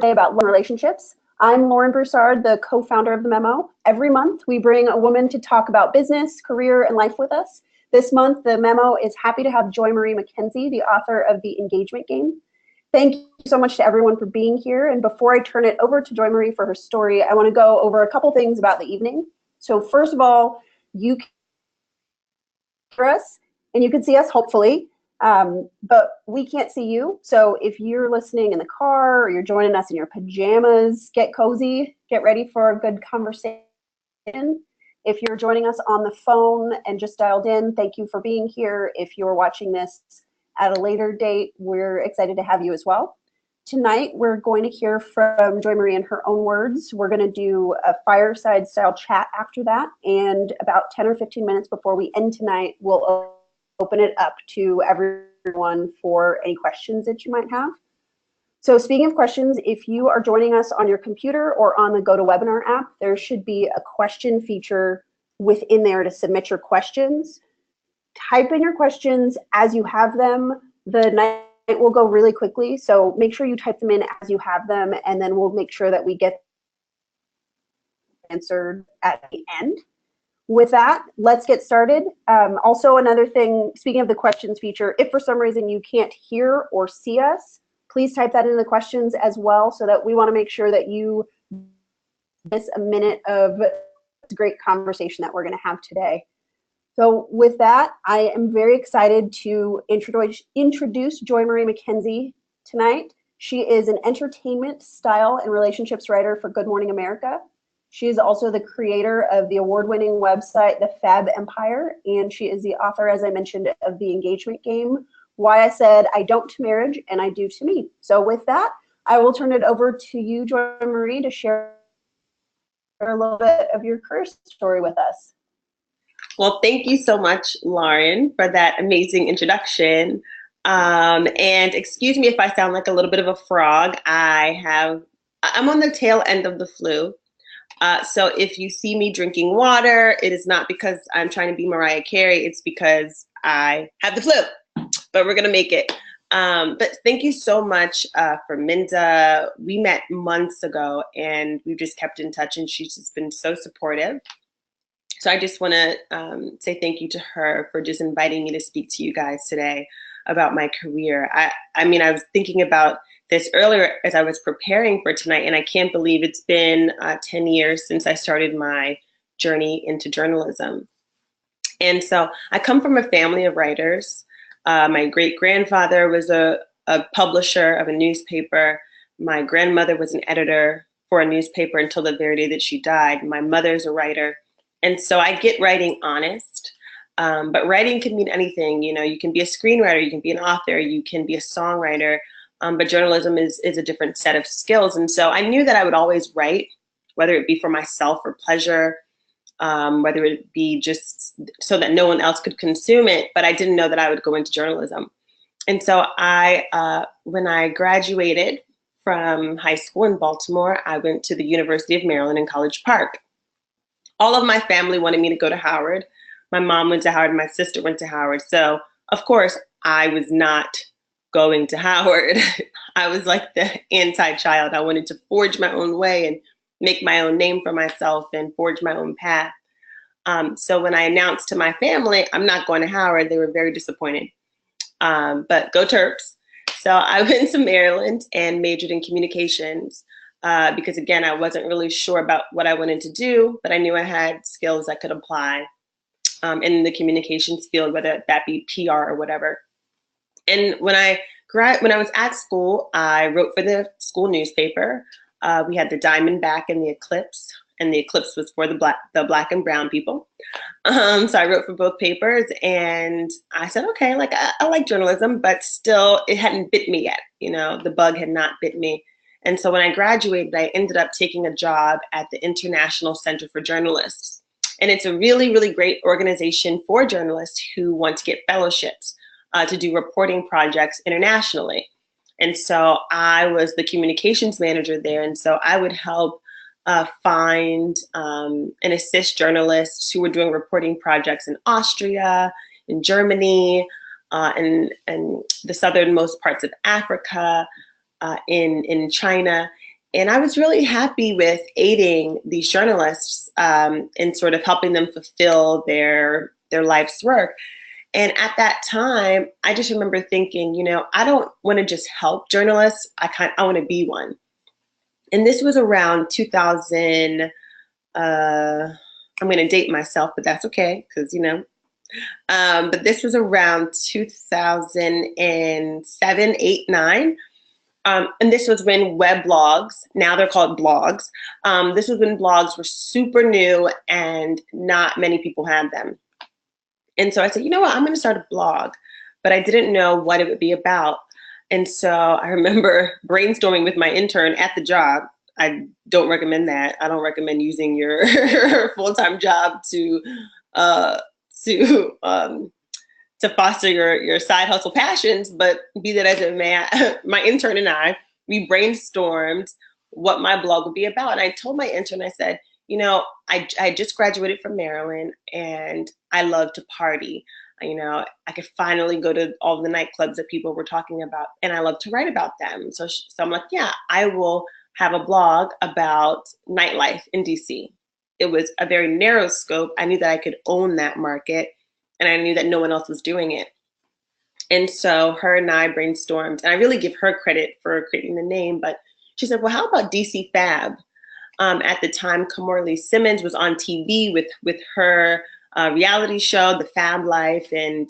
Today about relationships. I'm Lauren Broussard, the co-founder of the Memo. Every month, we bring a woman to talk about business, career, and life with us. This month, the Memo is happy to have Joi-Marie McKenzie, the author of The Engagement Game. Thank you so much to everyone for being here. And before I turn it over to Joi-Marie for her story, I want to go over a couple things about the evening. So first of all, you can hear us and you can see us, hopefully. But we can't see you. So if you're listening in the car or you're joining us in your pajamas, get cozy, get ready for a good conversation. If you're joining us on the phone and just dialed in, thank you for being here. If you're watching this at a later date, we're excited to have you as well. Tonight, we're going to hear from Joi-Marie in her own words. We're going to do a fireside style chat after that. And about 10 or 15 minutes before we end tonight, we'll open it up to everyone for any questions that you might have. So speaking of questions, if you are joining us on your computer or on the GoToWebinar app, there should be a question feature within there to submit your questions. Type in your questions as you have them. The night will go really quickly, so make sure you type them in as you have them, and then we'll make sure that we get answered at the end. With that, let's get started. Also, another thing, speaking of the questions feature, if for some reason you can't hear or see us, please type that in the questions as well, so that we want to make sure that you miss a minute of great conversation that we're going to have today. So with that, I am very excited to introduce Joi-Marie McKenzie tonight. She is an entertainment, style, and relationships writer for Good Morning America. She is also the creator of the award-winning website, The Fab Empire, and she is the author, as I mentioned, of The Engagement Game, Why I Said I Don't to Marriage and I Do to Me. So with that, I will turn it over to you, Joi-Marie, to share a little bit of your career story with us. Well, thank you so much, Lauren, for that amazing introduction. And excuse me if I sound like a little bit of a frog. I'm on the tail end of the flu. So if you see me drinking water, it is not because I'm trying to be Mariah Carey. It's because I have the flu, but we're going to make it. But thank you so much for Minda. We met months ago and we just kept in touch, and she's just been so supportive. So I just want to say thank you to her for just inviting me to speak to you guys today about my career. I mean, I was thinking about this earlier as I was preparing for tonight, and I can't believe it's been 10 years since I started my journey into journalism. And so I come from a family of writers. My great-grandfather was a publisher of a newspaper. My grandmother was an editor for a newspaper until the very day that she died. My mother's a writer. And so I get writing honest, but writing can mean anything. You know, you can be a screenwriter, you can be an author, you can be a songwriter, but journalism is a different set of skills. And so I knew that I would always write, whether it be for myself or pleasure, whether it be just so that no one else could consume it, but I didn't know that I would go into journalism. And so when I graduated from high school in Baltimore, I went to the University of Maryland in College Park. All of my family wanted me to go to Howard. My mom went to Howard, my sister went to Howard. So of course I was not going to Howard. I was like the anti-child. I wanted to forge my own way and make my own name for myself and forge my own path. So when I announced to my family, I'm not going to Howard, they were very disappointed. But go Terps. So I went to Maryland and majored in communications. Because again, I wasn't really sure about what I wanted to do, but I knew I had skills that could apply in the communications field, whether that be PR or whatever. And when I was at school, I wrote for the school newspaper. We had the Diamondback and the Eclipse, and the Eclipse was for the black and brown people. So I wrote for both papers, and I said, okay, like I like journalism, but still it hadn't bit me yet. You know, the bug had not bit me. And so when I graduated, I ended up taking a job at the International Center for Journalists. And it's a really, really great organization for journalists who want to get fellowships to do reporting projects internationally. And so I was the communications manager there. And so I would help find and assist journalists who were doing reporting projects in Austria, in Germany, and the southernmost parts of Africa, in China. And I was really happy with aiding these journalists in sort of helping them fulfill their life's work. And at that time, I just remember thinking, you know, I don't want to just help journalists. I want to be one. And this was around 2000. I'm going to date myself, but that's okay because, you know, but this was around 2007, 8, 9. And this was when web blogs, now they're called blogs. This was when blogs were super new and not many people had them. And so I said, you know what, I'm going to start a blog, but I didn't know what it would be about. And so I remember brainstorming with my intern at the job. I don't recommend that. I don't recommend using your full-time job to foster your side hustle passions, but be that as it may, my intern and I, we brainstormed what my blog would be about. And I told my intern, I said, you know, I just graduated from Maryland and I love to party. You know, I could finally go to all the nightclubs that people were talking about and I love to write about them. So I'm like, yeah, I will have a blog about nightlife in DC. It was a very narrow scope. I knew that I could own that market and I knew that no one else was doing it. And so her and I brainstormed, and I really give her credit for creating the name, but she said, well, how about DC Fab? At the time, Kamorley Simmons was on TV with her reality show, The Fab Life, and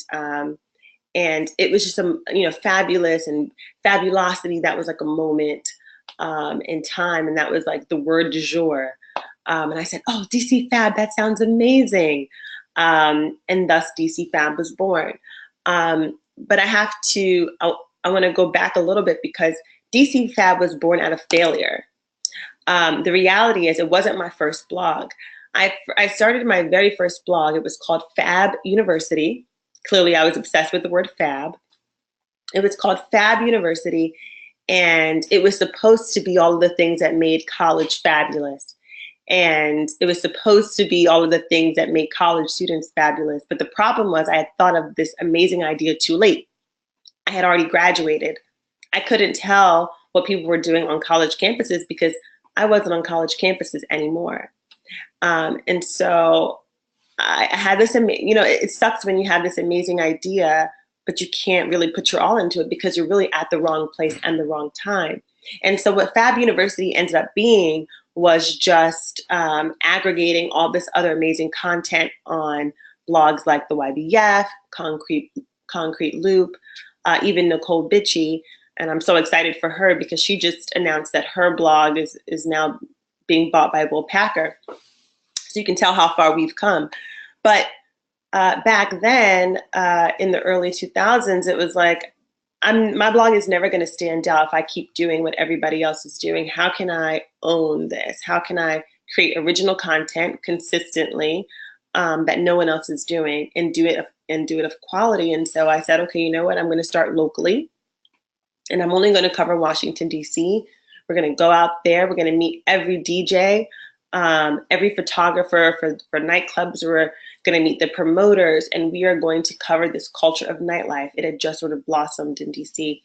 it was just some, you know, fabulous and fabulosity. That was like a moment in time, and that was like the word du jour. And I said, oh, DC Fab, that sounds amazing. And thus DC Fab was born. But I want to go back a little bit because DC Fab was born out of failure. The reality is it wasn't my first blog. I started my very first blog. It was called Fab University. Clearly, I was obsessed with the word fab. It was called Fab University, and it was supposed to be all of the things that made college fabulous. And it was supposed to be all of the things that made college students fabulous. But the problem was I had thought of this amazing idea too late. I had already graduated. I couldn't tell what people were doing on college campuses because I wasn't on college campuses anymore. And so I had this, you know, it sucks when you have this amazing idea, but you can't really put your all into it because you're really at the wrong place and the wrong time. And so what Fab University ended up being was just aggregating all this other amazing content on blogs like the YBF, Concrete Loop, even Nicole Bitchie. And I'm so excited for her because she just announced that her blog is now being bought by Will Packer. So you can tell how far we've come. But back then, in the early 2000s, it was like, my blog is never going to stand out if I keep doing what everybody else is doing. How can I own this? How can I create original content consistently that no one else is doing and do it of quality? And so I said, okay, you know what? I'm going to start locally, and I'm only going to cover Washington, D.C. We're going to go out there. We're going to meet every DJ, every photographer for nightclubs. We're going to meet the promoters, and we are going to cover this culture of nightlife. It had just sort of blossomed in DC.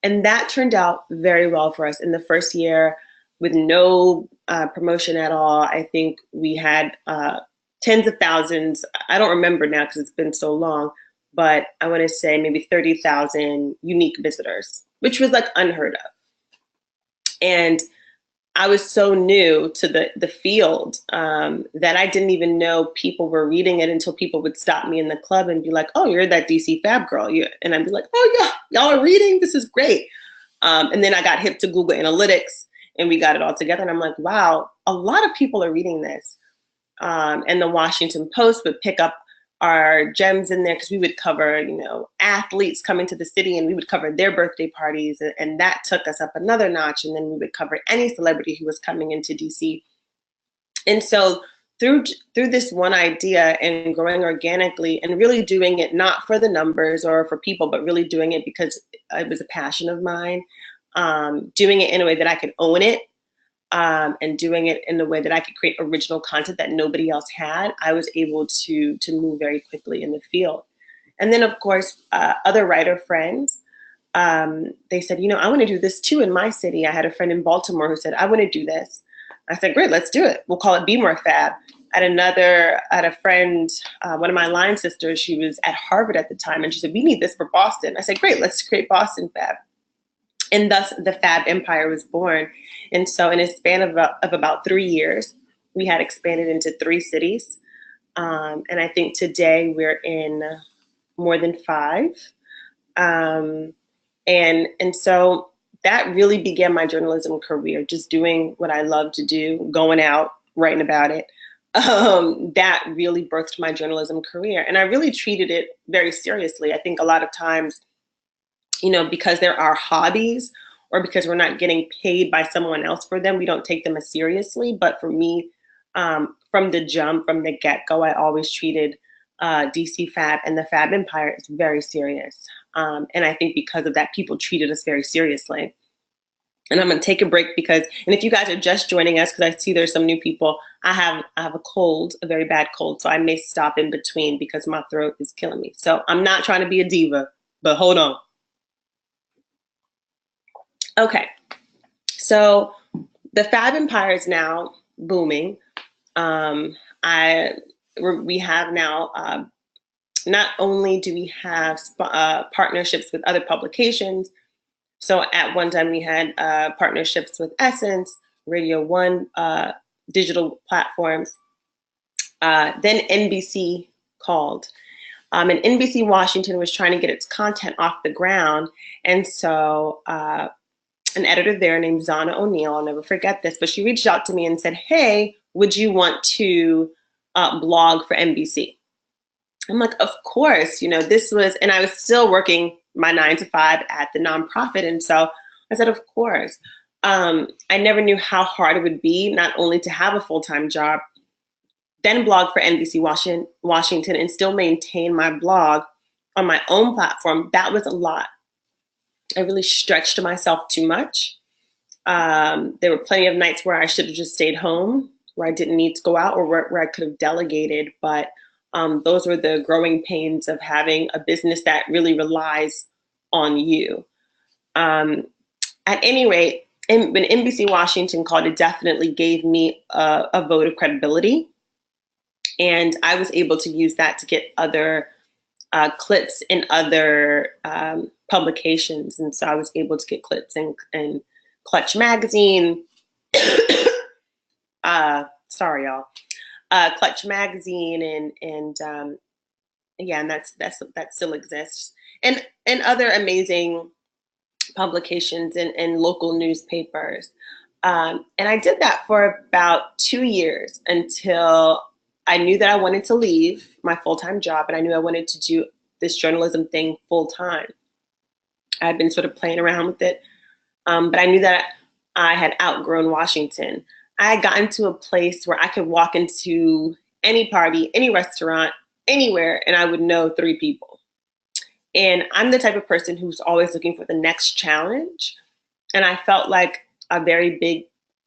And that turned out very well for us. In the first year, with no promotion at all, I think we had tens of thousands. I don't remember now because it's been so long, but I want to say maybe 30,000 unique visitors, which was like unheard of. And I was so new to the field that I didn't even know people were reading it until people would stop me in the club and be like, oh, you're that DC Fab girl. And I'd be like, oh yeah, y'all are reading? This is great. And then I got hip to Google Analytics and we got it all together. And I'm like, wow, a lot of people are reading this. And the Washington Post would pick up our gems in there because we would cover, you know, athletes coming to the city, and we would cover their birthday parties, and that took us up another notch. And then we would cover any celebrity who was coming into DC. And so through this one idea and growing organically and really doing it not for the numbers or for people, but really doing it because it was a passion of mine, doing it in a way that I could own it, and doing it in a way that I could create original content that nobody else had, I was able to move very quickly in the field. And then, of course, other writer friends they said, I want to do this too in my city. I had a friend in Baltimore who said, I want to do this. I said, great, let's do it. We'll call it Be More Fab. I had a friend, one of my line sisters, she was at Harvard at the time, and she said, we need this for Boston. I said, great, let's create Boston Fab. And thus the Fab Empire was born. And so in a span of about 3 years, we had expanded into 3 cities. And I think today we're in more than 5. And so that really began my journalism career, just doing what I love to do, going out, writing about it. That really birthed my journalism career. And I really treated it very seriously. I think a lot of times, because they're our hobbies or because we're not getting paid by someone else for them, we don't take them as seriously. But for me, from the jump, from the get-go, I always treated DC Fab and the Fab Empire as very serious. And I think because of that, people treated us very seriously. And I'm going to take a break and if you guys are just joining us, because I see there's some new people, I have a cold, a very bad cold. So I may stop in between because my throat is killing me. So I'm not trying to be a diva, but hold on. Okay. So the Fab Empire is now booming. We have now, not only do we have partnerships with other publications. So at one time we had partnerships with Essence, Radio One, digital platforms. Then NBC called. And NBC Washington was trying to get its content off the ground. And so an editor there named Zana O'Neill, I'll never forget this, but she reached out to me and said, hey, would you want to blog for NBC? I'm like, of course, this was, and I was still working my 9 to 5 at the nonprofit. And so I said, of course. I never knew how hard it would be, not only to have a full-time job, then blog for NBC Washington and still maintain my blog on my own platform. That was a lot. I really stretched myself too much. There were plenty of nights where I should have just stayed home, where I didn't need to go out, or where I could have delegated. But those were the growing pains of having a business that really relies on you. At any rate, when NBC Washington called, it definitely gave me a vote of credibility. And I was able to use that to get other clips in other publications. And so I was able to get clips in Clutch Magazine. Sorry, y'all. Clutch Magazine and yeah, and that still exists. And other amazing publications and local newspapers. And I did that for about 2 years until I knew that I wanted to leave my full-time job, and I knew I wanted to do this journalism thing full-time. I'd been sort of playing around with it, but I knew that I had outgrown Washington. I had gotten to a place where I could walk into any party, any restaurant, anywhere, and I would know 3 people. And I'm the type of person who's always looking for the next challenge. And I felt like a very big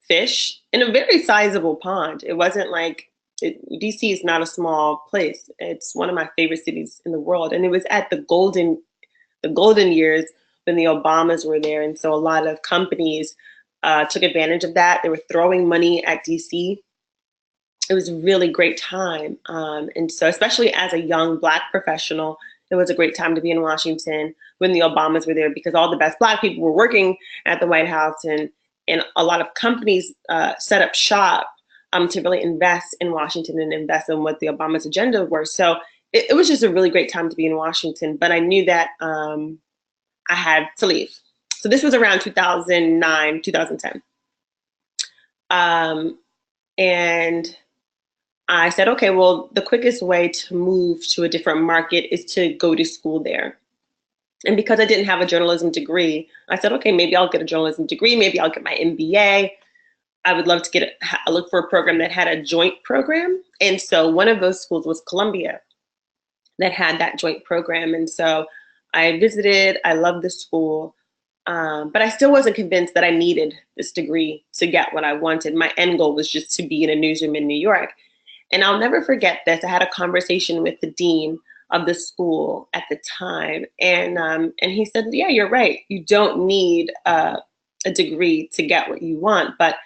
fish in a very sizable pond. It wasn't like, DC is not a small place. It's one of my favorite cities in the world. And it was at the golden years when the Obamas were there. And so a lot of companies took advantage of that. They were throwing money at DC. It was a really great time. And so especially as a young Black professional, it was a great time to be in Washington when the Obamas were there, because all the best Black people were working at the White House, and a lot of companies set up shop to really invest in Washington and invest in what the Obama's agenda were. So it was just a really great time to be in Washington, but I knew that I had to leave. So this was around 2009, 2010. And I said, okay, well, the quickest way to move to a different market is to go to school there. And because I didn't have a journalism degree, I said, okay, maybe I'll get a journalism degree. Maybe I'll get my MBA. I would love to look for a program that had a joint program. And so one of those schools was Columbia that had that joint program. And so I visited, I loved the school, but I still wasn't convinced that I needed this degree to get what I wanted. My end goal was just to be in a newsroom in New York. And I'll never forget this. I had a conversation with the dean of the school at the time. And he said, yeah, you're right. You don't need a degree to get what you want. But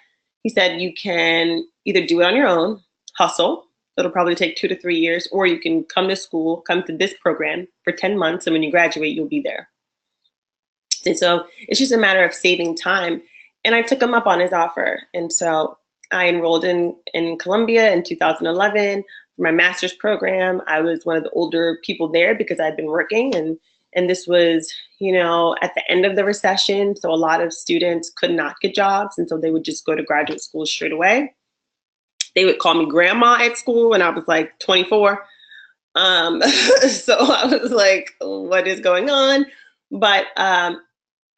he said you can either do it on your own, hustle. It'll probably take 2 to 3 years, or you can come to school, come to this program for 10 months, and when you graduate, you'll be there. And so it's just a matter of saving time. And I took him up on his offer. And so I enrolled in Columbia in 2011 for my master's program. I was one of the older people there because I'd been working, and this was, you know, at the end of the recession. So a lot of students could not get jobs. And so they would just go to graduate school straight away. They would call me grandma at school when I was like 24. So I was like, what is going on? But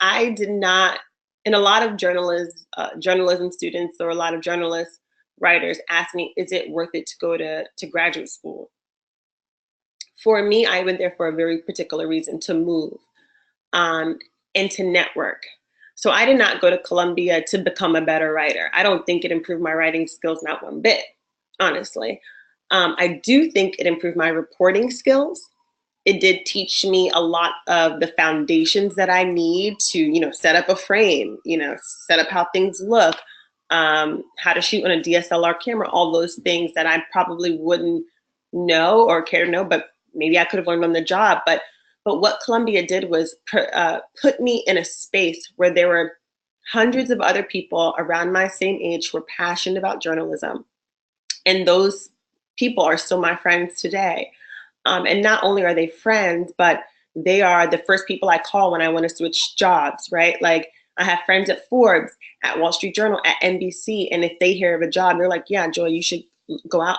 I did not, and a lot of journalism students, or a lot of journalist writers ask me, is it worth it to go to graduate school? For me, I went there for a very particular reason, to move and to network. So I did not go to Columbia to become a better writer. I don't think it improved my writing skills, not one bit, honestly. I do think it improved my reporting skills. It did teach me a lot of the foundations that I need to, you know, set up a frame, you know, set up how things look, how to shoot on a DSLR camera, all those things that I probably wouldn't know or care to know, but maybe I could have learned on the job. But what Columbia did was put me in a space where there were hundreds of other people around my same age who were passionate about journalism. And those people are still my friends today. And not only are they friends, but they are the first people I call when I want to switch jobs, right? Like, I have friends at Forbes, at Wall Street Journal, at NBC. And if they hear of a job, they're like, yeah, Joy, you should go out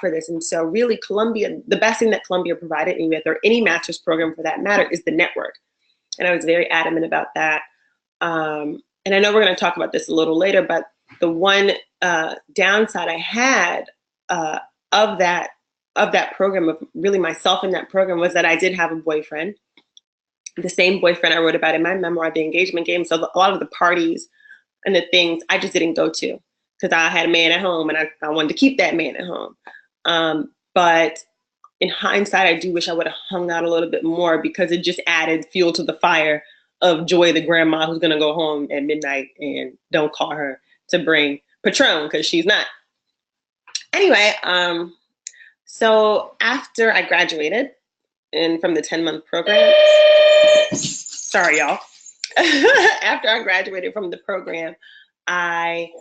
for this. And so really Columbia, the best thing that Columbia provided me with, or any master's program for that matter, is the network. And I was very adamant about that. And I know we're going to talk about this a little later, but the one downside I had of that program, of really myself in that program, was that I did have a boyfriend, the same boyfriend I wrote about in my memoir, The Engagement Game. So a lot of the parties and the things I just didn't go to because I had a man at home, and I wanted to keep that man at home. But in hindsight, I do wish I would have hung out a little bit more, because it just added fuel to the fire of Joy, the grandma who's going to go home at midnight, and don't call her to bring Patron, because she's not. Anyway, so after I graduated from the 10-month program, sorry, y'all. After I graduated from the program, I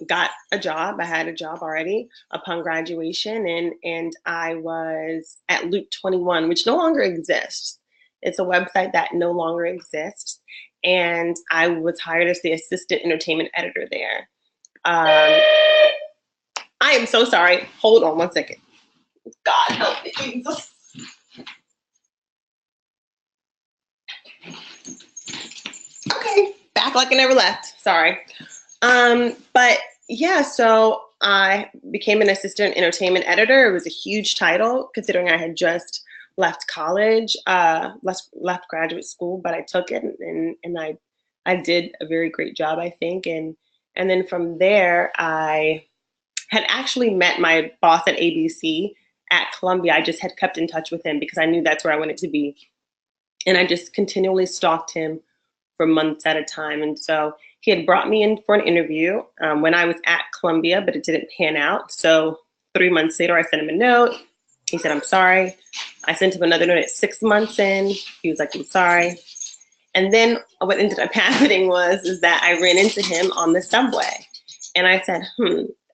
got a job. I had a job already upon graduation, and I was at Loop 21, which no longer exists. It's a website that no longer exists. And I was hired as the assistant entertainment editor there. I am so sorry. Hold on one second. God help me, Jesus. Okay, back like I never left. Sorry. But yeah, so I became an assistant entertainment editor. It was a huge title, considering I had just left college, left graduate school, but I took it, and I did a very great job, I think. And then from there, I had actually met my boss at ABC at Columbia. I just had kept in touch with him because I knew that's where I wanted to be. And I just continually stalked him for months at a time. And so he had brought me in for an interview when I was at Columbia, but it didn't pan out. So 3 months later, I sent him a note. He said, I'm sorry. I sent him another note at 6 months in. He was like, I'm sorry. And then what ended up happening is that I ran into him on the subway. And I said,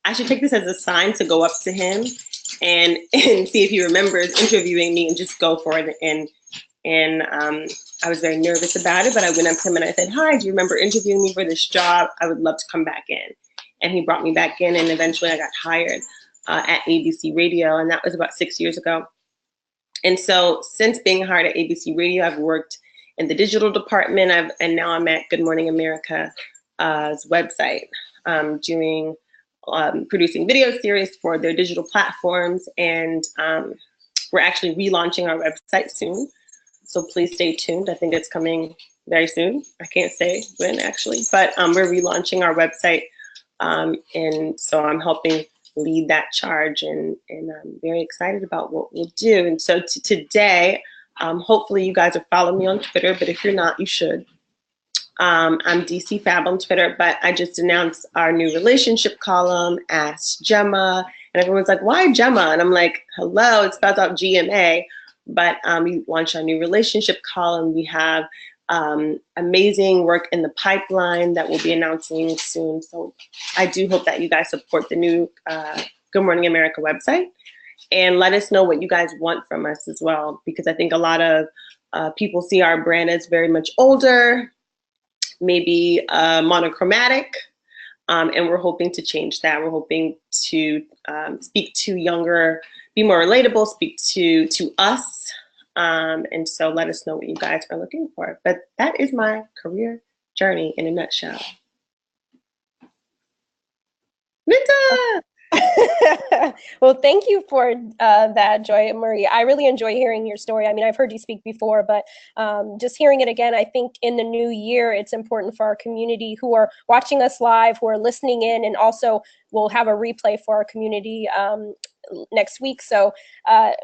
I should take this as a sign to go up to him and see if he remembers interviewing me, and just go for it. And I was very nervous about it, but I went up to him and I said, hi, do you remember interviewing me for this job? I would love to come back in. And he brought me back in, and eventually I got hired at ABC Radio, and that was about 6 years ago. And so since being hired at ABC Radio, I've worked in the digital department, and now I'm at Good Morning America's website, producing video series for their digital platforms, and we're actually relaunching our website soon. So please stay tuned. I think it's coming very soon. I can't say when actually, but we're relaunching our website. And so I'm helping lead that charge, and I'm very excited about what we'll do. And so today, hopefully you guys are following me on Twitter, but if you're not, you should. I'm DC Fab on Twitter, but I just announced our new relationship column, Ask Gemma, and everyone's like, why Gemma? And I'm like, hello, it spells out GMA, but we launched our new relationship column. We have amazing work in the pipeline that we'll be announcing soon. So I do hope that you guys support the new Good Morning America website, and let us know what you guys want from us as well, because I think a lot of people see our brand as very much older, maybe monochromatic, and we're hoping to change that. We're hoping to speak to younger, be more relatable, speak to us, and so let us know what you guys are looking for. But that is my career journey in a nutshell. Minta! Well, thank you for that, Joi-Marie. I really enjoy hearing your story. I mean, I've heard you speak before, but just hearing it again, I think in the new year, it's important for our community who are watching us live, who are listening in, and also we'll have a replay for our community next week. So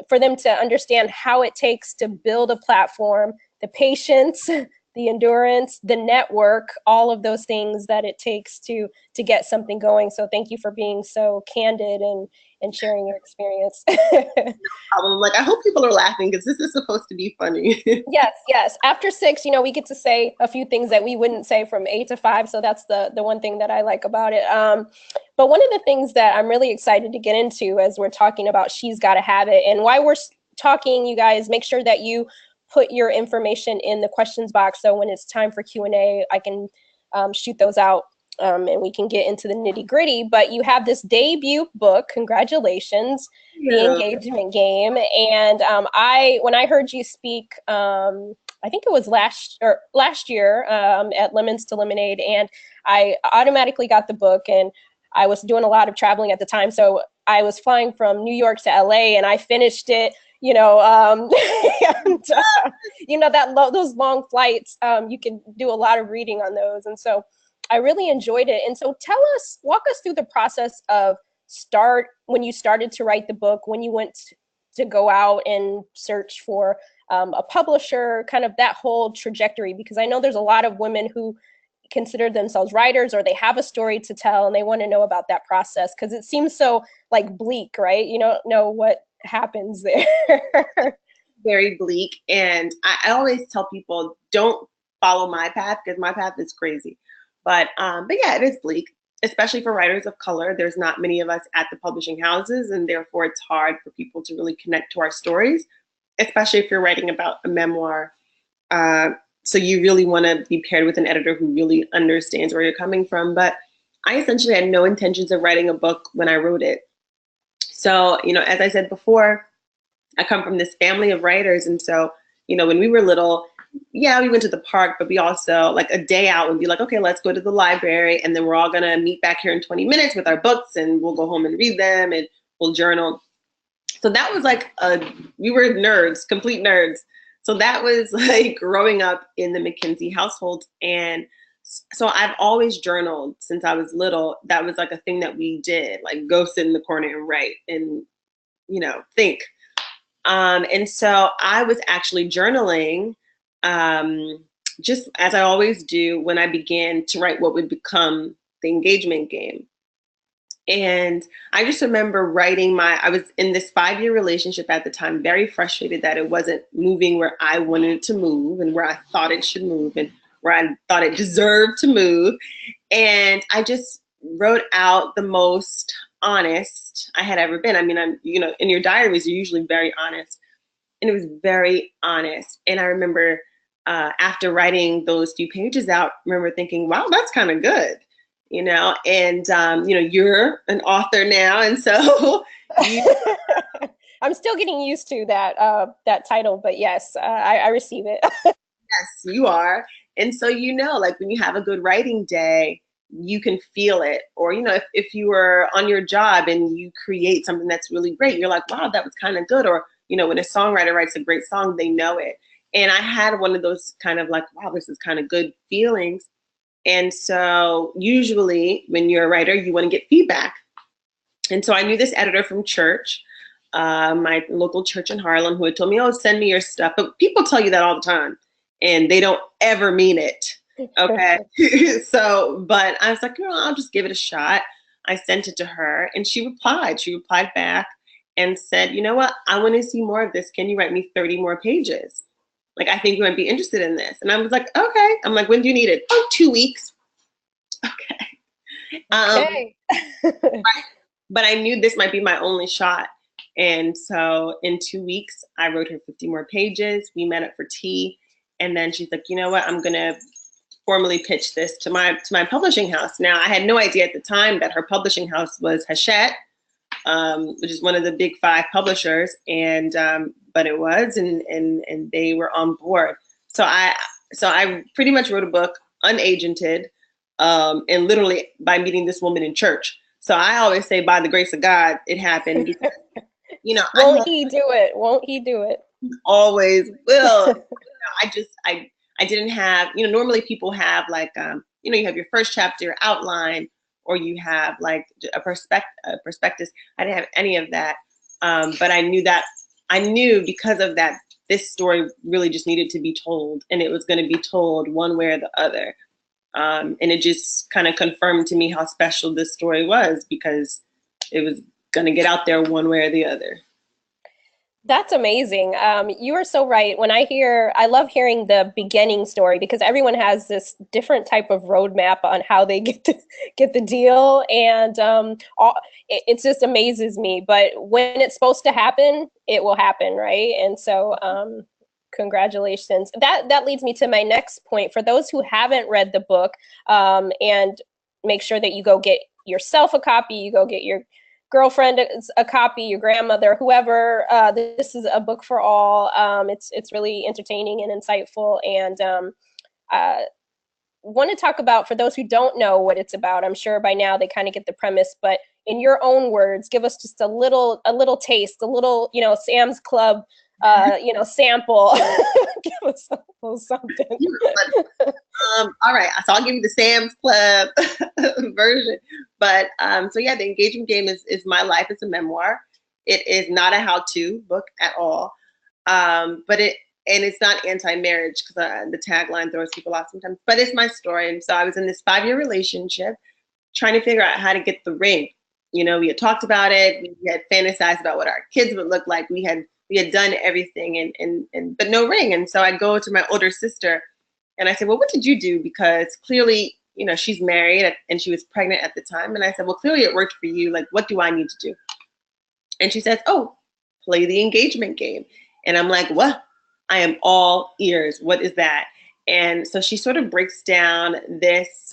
for them to understand how it takes to build a platform, the patience, the endurance, the network, all of those things that it takes to get something going. So thank you for being so candid and sharing your experience. Like, I hope people are laughing because this is supposed to be funny. Yes. After 6, we get to say a few things that we wouldn't say from 8 to 5. So that's the one thing that I like about it. But one of the things that I'm really excited to get into as we're talking about She's Gotta Have It, and why we're talking, you guys, make sure that you put your information in the questions box, so when it's time for Q&A, I can shoot those out and we can get into the nitty gritty. But you have this debut book, congratulations, The Engagement Game. And when I heard you speak, I think it was last year at Lemons to Lemonade, and I automatically got the book, and I was doing a lot of traveling at the time. So I was flying from New York to LA, and I finished it, and, those long flights, you can do a lot of reading on those. And so I really enjoyed it. And so walk us through the process of when you started to write the book, when you went to go out and search for a publisher, kind of that whole trajectory, because I know there's a lot of women who consider themselves writers, or they have a story to tell and they want to know about that process, because it seems so like bleak, right? You don't know what happens there. Very bleak. And I always tell people, don't follow my path, because my path is crazy. But yeah, it is bleak, especially for writers of color. There's not many of us at the publishing houses, and therefore it's hard for people to really connect to our stories, especially if you're writing about a memoir. So you really want to be paired with an editor who really understands where you're coming from. But I essentially had no intentions of writing a book when I wrote it. So, as I said before, I come from this family of writers. And so, when we were little, yeah, we went to the park, but we also, like, a day out would be like, okay, let's go to the library, and then we're all going to meet back here in 20 minutes with our books, and we'll go home and read them, and we'll journal. So that was like we were nerds, complete nerds. So that was like growing up in the McKenzie household. And so I've always journaled since I was little. That was like a thing that we did, like go sit in the corner and write and, think. And so I was actually journaling just as I always do when I began to write what would become The Engagement Game. And I just remember writing I was in this 5-year relationship at the time, very frustrated that it wasn't moving where I wanted it to move and where I thought it should move and where I thought it deserved to move. And I just wrote out the most honest I had ever been. I mean, in your diaries, you're usually very honest. And it was very honest. And I remember after writing those few pages out, I remember thinking, wow, that's kind of good. And you're an author now, and so I'm still getting used to that title, but yes, I receive it. Yes, you are. And so like when you have a good writing day, you can feel it. Or if you were on your job and you create something that's really great, you're like, wow, that was kind of good. Or when a songwriter writes a great song, they know it. And I had one of those kind of like, wow, this is kind of good feelings. And so usually when you're a writer, you want to get feedback. And so I knew this editor from church, my local church in Harlem, who had told me, oh, send me your stuff. But people tell you that all the time, and they don't ever mean it. Okay. So, but I was like, I'll just give it a shot. I sent it to her, and she replied. She replied back and said, you know what? I want to see more of this. Can you write me 30 more pages? Like, I think you might be interested in this. And I was like, okay. I'm like, when do you need it? Oh, 2 weeks. Okay. Okay. But I knew this might be my only shot. And so in 2 weeks, I wrote her 50 more pages. We met up for tea. And then she's like, you know what? I'm going to formally pitch this to my publishing house. Now, I had no idea at the time that her publishing house was Hachette, which is one of the big 5 publishers. And but it was, and they were on board. So I pretty much wrote a book unagented, and literally by meeting this woman in church. So I always say, by the grace of God, it happened. Because, Won't he do it? Won't he do it? Always will. I didn't have, normally people have like, you have your first chapter outline, or you have like a prospectus. I didn't have any of that. But I knew because of that, this story really just needed to be told, and it was going to be told one way or the other. And it just kind of confirmed to me how special this story was, because it was going to get out there one way or the other. That's amazing. You are so right. I love hearing the beginning story, because everyone has this different type of roadmap on how they get the deal. And it just amazes me. But when it's supposed to happen, it will happen, right? And so congratulations. That leads me to my next point. For those who haven't read the book, and make sure that you go get yourself a copy, you go get your girlfriend a copy, your grandmother, whoever. This is a book for all. It's really entertaining and insightful, and want to talk about, for those who don't know what it's about. I'm sure by now they kind of get the premise, but in your own words, give us just a little taste, a little, Sam's Club, sample. Give us a little something. All right, so I'll give you the Sam's Club version. But so yeah, the engagement game is my life. It's a memoir. It is not a how-to book at all. But it's not anti-marriage, because the tagline throws people off sometimes. But it's my story. And so I was in this 5-year relationship, trying to figure out how to get the ring. We had talked about it. We had fantasized about what our kids would look like. We had done everything, and but no ring. And so I go to my older sister, and I said, well, what did you do? Because clearly, she's married and she was pregnant at the time. And I said, well, clearly it worked for you. Like, what do I need to do? And she says, oh, play the engagement game. And I'm like, what? I am all ears. What is that? And so she sort of breaks down these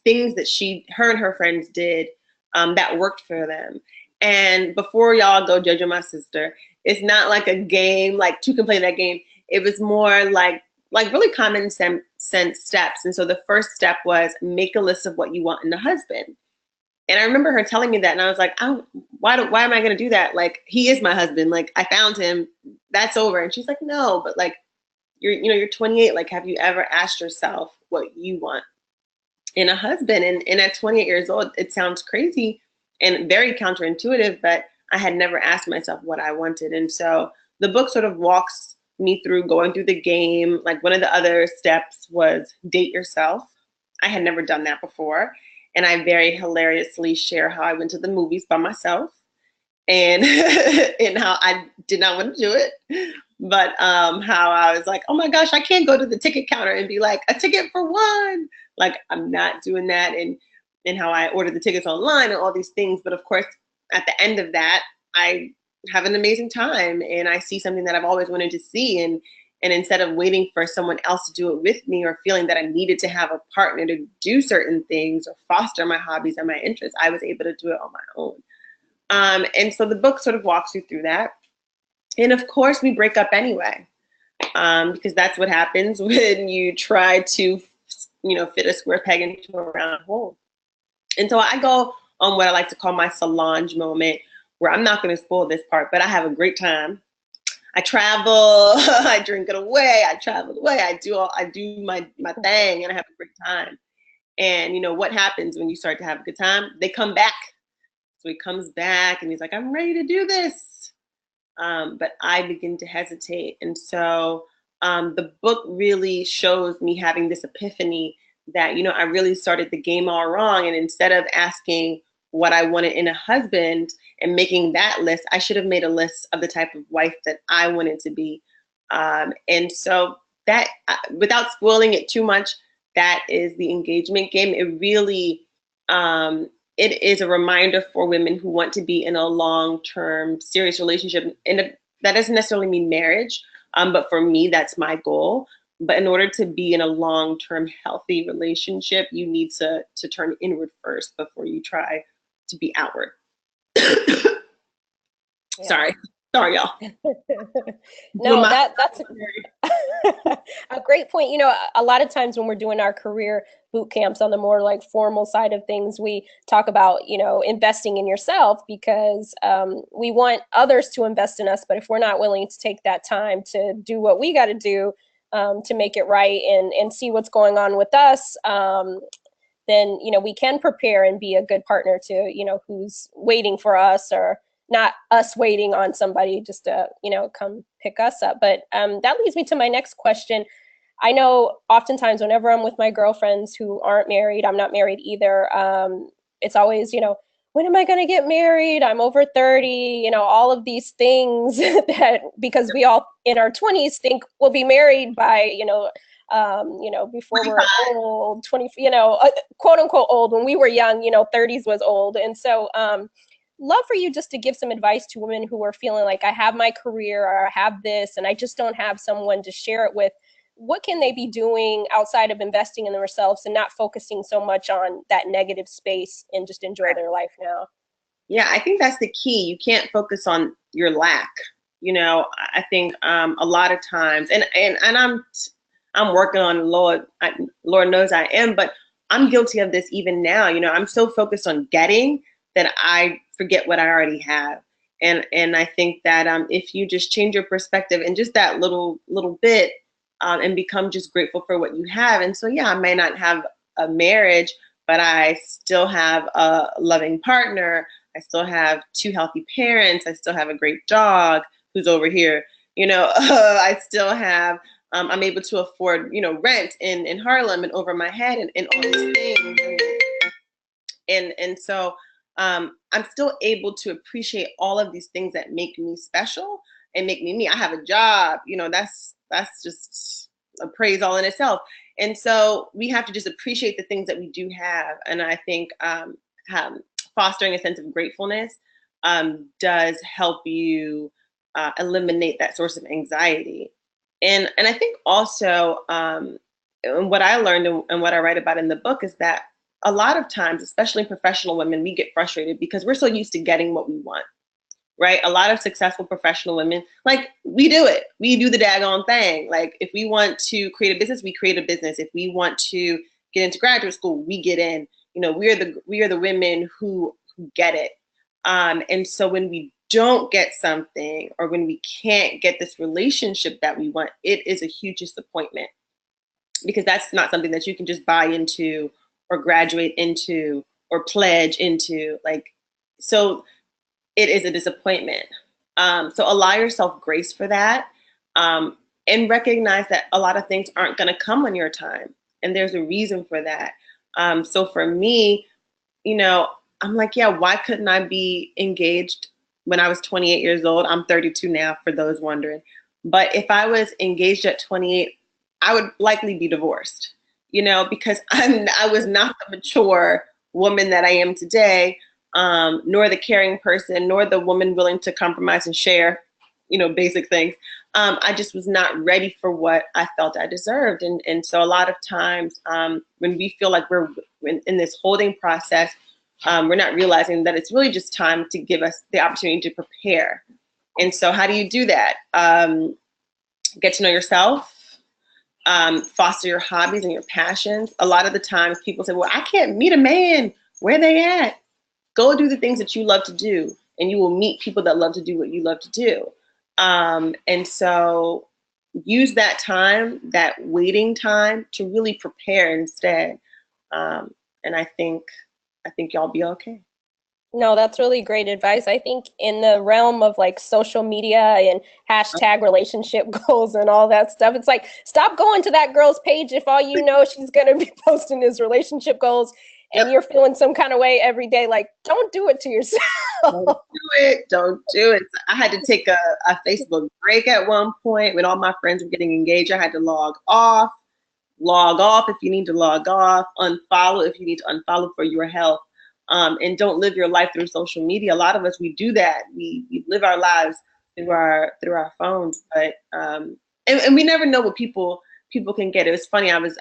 things that her and her friends did that worked for them. And before y'all go judging my sister, it's not like a game, like two can play that game. It was more like really common sense steps. And so the first step was make a list of what you want in a husband. And I remember her telling me that, and I was like, why am I going to do that? Like, he is my husband. Like, I found him. That's over. And she's like, no, but like, you're 28. Like, have you ever asked yourself what you want in a husband? And at 28 years old, it sounds crazy and very counterintuitive, but I had never asked myself what I wanted. And so the book sort of walks me through going through the game. Like, one of the other steps was date yourself. I had never done that before. And I very hilariously share how I went to the movies by myself, and and how I did not want to do it. But how I was like, oh my gosh, I can't go to the ticket counter and be like, a ticket for one. Like, I'm not doing that. And how I ordered the tickets online and all these things. But of course, at the end of that, I have an amazing time, and I see something that I've always wanted to see. And instead of waiting for someone else to do it with me, or feeling that I needed to have a partner to do certain things or foster my hobbies and my interests, I was able to do it on my own. And so the book sort of walks you through that. And of course, we break up anyway, because that's what happens when you try to, fit a square peg into a round hole. And so I go on what I like to call my Solange moment, where I'm not going to spoil this part, but I have a great time. I travel, I drink it away, I travel away, I do my thing, and I have a great time. And what happens when you start to have a good time? They come back. So he comes back and he's like, I'm ready to do this. But I begin to hesitate. And so the book really shows me having this epiphany that, I really started the game all wrong. And instead of asking what I wanted in a husband and making that list, I should have made a list of the type of wife that I wanted to be. And so that, without spoiling it too much, that is the engagement game. It really, it is a reminder for women who want to be in a long-term serious relationship. And that doesn't necessarily mean marriage, but for me, that's my goal. But in order to be in a long-term healthy relationship, you need to turn inward first before you try to be outward. Sorry, y'all. No, that's a great point. A lot of times when we're doing our career boot camps on the more like formal side of things, we talk about, investing in yourself because we want others to invest in us. But if we're not willing to take that time to do what we got to do to make it right and see what's going on with us, then, we can prepare and be a good partner to, who's waiting for us, or not us waiting on somebody just to, come pick us up. But that leads me to my next question. I know oftentimes whenever I'm with my girlfriends who aren't married, I'm not married either. It's always, when am I going to get married? I'm over 30, all of these things that, because we all in our 20s think we'll be married by, before we're old, 20, quote unquote old. When we were young, 30s was old. And so, love for you just to give some advice to women who are feeling like, I have my career or I have this and I just don't have someone to share it with. What can they be doing outside of investing in themselves and not focusing so much on that negative space and just enjoy their life now? Yeah, I think that's the key. You can't focus on your lack. I think a lot of times, and I'm working on Lord knows I am, but I'm guilty of this even now. I'm so focused on getting that I forget what I already have. And I think that if you just change your perspective and just that little bit and become just grateful for what you have. And so, yeah, I may not have a marriage, but I still have a loving partner. I still have 2 healthy parents. I still have a great dog who's over here. I still have, I'm able to afford, rent in Harlem and over my head and all these things. And so I'm still able to appreciate all of these things that make me special and make me me. I have a job, that's just a praise all in itself. And so we have to just appreciate the things that we do have. And I think fostering a sense of gratefulness does help you eliminate that source of anxiety. And I think also what I learned and what I write about in the book is that a lot of times, especially professional women, we get frustrated because we're so used to getting what we want, right? A lot of successful professional women, like, we do it. We do the daggone thing. Like, if we want to create a business, we create a business. If we want to get into graduate school, we get in. We are the women who get it. And so when we don't get something, or when we can't get this relationship that we want, it is a huge disappointment, because that's not something that you can just buy into or graduate into or pledge into. So it is a disappointment. So allow yourself grace for that, and recognize that a lot of things aren't going to come on your time, and there's a reason for that. So for me, I'm like, yeah, why couldn't I be engaged when I was 28 years old? I'm 32 now, for those wondering. But if I was engaged at 28, I would likely be divorced, because I was not the mature woman that I am today, nor the caring person, nor the woman willing to compromise and share, basic things. I just was not ready for what I felt I deserved. And so a lot of times when we feel like we're in this holding process, we're not realizing that it's really just time to give us the opportunity to prepare. And so how do you do that? Get to know yourself. Foster your hobbies and your passions. A lot of the times people say, well, I can't meet a man. Where they at? Go do the things that you love to do, and you will meet people that love to do what you love to do. And so use that time, that waiting time, to really prepare instead. And I think y'all be okay. No, that's really great advice. I think in the realm of like social media and hashtag relationship goals and all that stuff, it's like, stop going to that girl's page if all you know she's going to be posting is relationship goals Yep. and you're feeling some kind of way every day. Like, don't do it to yourself. Don't do it. Don't do it. I had to take a Facebook break at one point when all my friends were getting engaged. I had to log off if you need to log off, unfollow if you need to unfollow for your health. And don't live your life through social media. A lot of us, we do that. We live our lives through our phones, but and we never know what people can get. It was funny. I was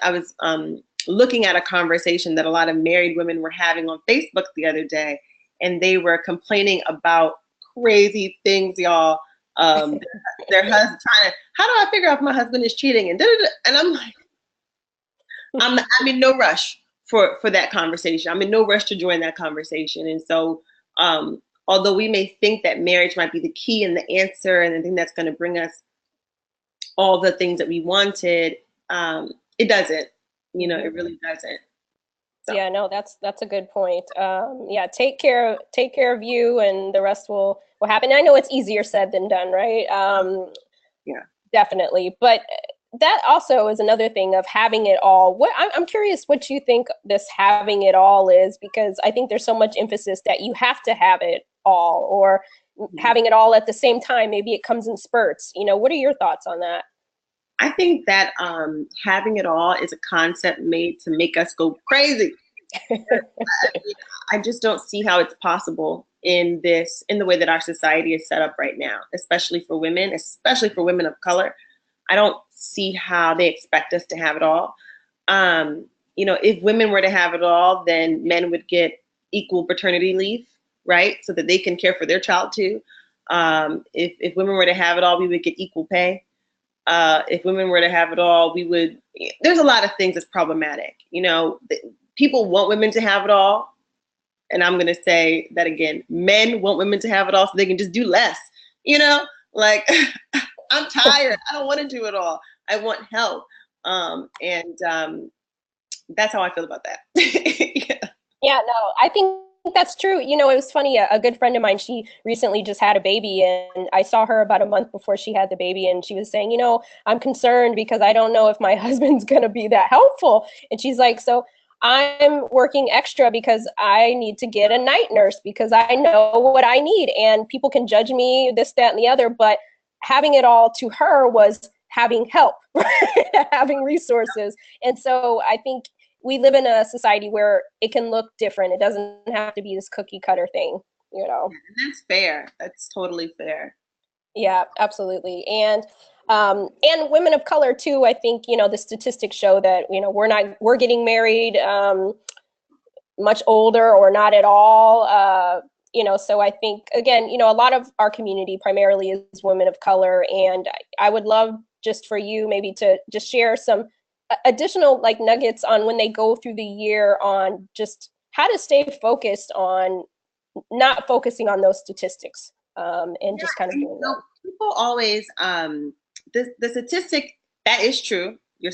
looking at a conversation that a lot of married women were having on Facebook the other day, and they were complaining about crazy things, y'all. Their husband trying to, how do I figure out if my husband is cheating? And and I'm like, I'm in no rush for that conversation. I'm in no rush to join that conversation. And so, although we may think that marriage might be the key and the answer and the thing that's going to bring us all the things that we wanted, it doesn't. You know, it really doesn't. So. Yeah, no, that's a good point. Yeah, take care of you, and the rest will happen. I know it's easier said than done, right? Yeah, definitely. But that also is another thing of having it all. What I'm curious what you think this having it all is, because I think there's so much emphasis that you have to have it all, or having it all at the same time. Maybe it comes in spurts. You know, what are your thoughts on that? I think that having it all is a concept made to make us go crazy. I just don't see how it's possible in the way that our society is set up right now, especially for women of color. I don't see how they expect us to have it all. You know, if women were to have it all, then men would get equal paternity leave, right? So that they can care for their child too. If women were to have it all, we would get equal pay. If women were to have it all, there's a lot of things that's problematic. You know, people want women to have it all. And I'm going to say that again, men want women to have it all so they can just do less. You know, like I'm tired. I don't want to do it all. I want help. That's how I feel about that. Yeah, no, I think that's true. You know, it was funny. A good friend of mine, she recently just had a baby, and I saw her about a month before she had the baby, and she was saying, you know, I'm concerned because I don't know if my husband's going to be that helpful. And she's like, so I'm working extra because I need to get a night nurse because I know what I need, and people can judge me, this, that, and the other. But having it all to her was having help, having resources. And so I think we live in a society where it can look different. It doesn't have to be this cookie cutter thing, you know. And that's fair. That's totally fair. Yeah, absolutely. And women of color too. I think, you know, the statistics show that, you know, we're getting married much older or not at all. You know, so I think, again, you know, a lot of our community primarily is women of color, and I would love just for you maybe to just share some additional like nuggets on when they go through the year on just how to stay focused on not focusing on those statistics, and just kind of doing that. People always the statistic that is true. Your